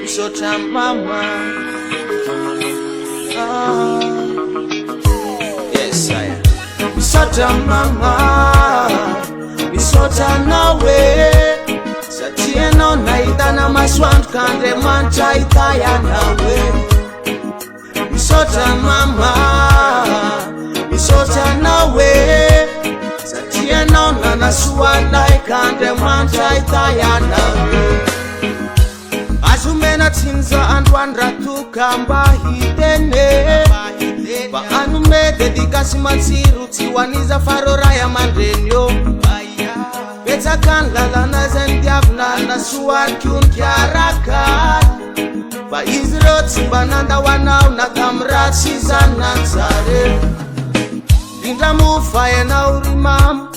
Misota mama. Yes, I am. Misota mama. Misota nawe. Satieno naidana maswant kande mancha itaya nawe. Misota mama. Misota nawe. Satieno nanasuana kande mancha itaya nawe. Azumena tinza andwandra tukamba hitene Ba anume dedikasi mansiru tiwaniza farora ya mandrenyo Beta kanlala na zendiavna na suar kyun kiaraka Ba izro timbananda wanau na kamrat sizana nzare Linda mufa na urimam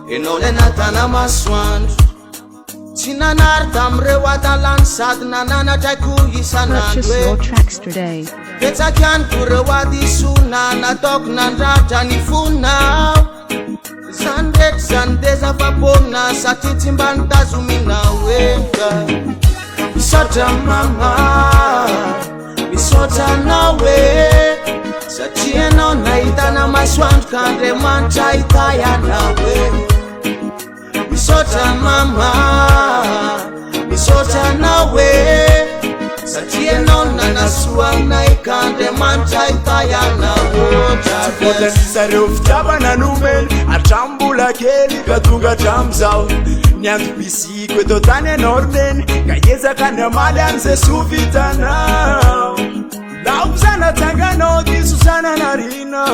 Enole natana maswandu Purchase your tracks today. Beta kyan kurewadi suna na tok nandrata ni funa Zande za vapona satiti mbanda zumina weka Misota mama, misota nawe Satieno naidana maswant kande mancha itaya nawe Misota mama, misota nawe Satieno nanasua naikande mancha itaya nawe Tupote nisaruf tabana numen Atambula keli katunga tamzao Nyantu bisi kweto tane norden Kayeza kanda madanse suvitana Lauzana tangano kisusana narina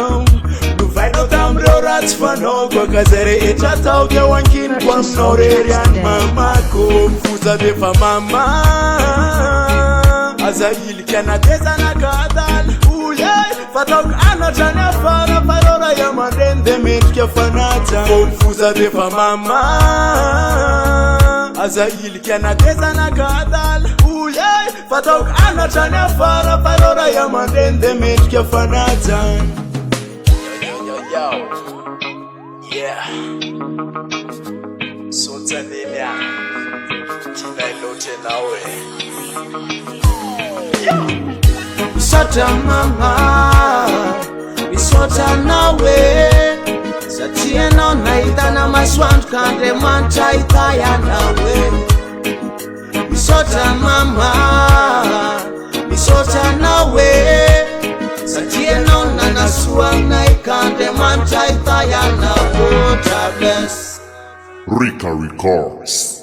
Nuvaino tamro ratsfano Kwa kazere echata uke wankin Kwa mnorerian mamako Mfuza defa mama Azahili kiana teza na kadal Uyay Fatok anachanya fara Farora ya marende Metkia fanata Mfuza defa mama Azahili kiana teza na kadal Uyay Fatok anachanya fara Farora ya marende Metkia fanata Yo Yeah Sota nenia Tina ilote nawe Misota mama, misota nawe Satieno naidana maswant kande mancha itaya nawe Misota mama, misota nawe Satieno nanasua naikande mancha itaya nawe. Rika Records.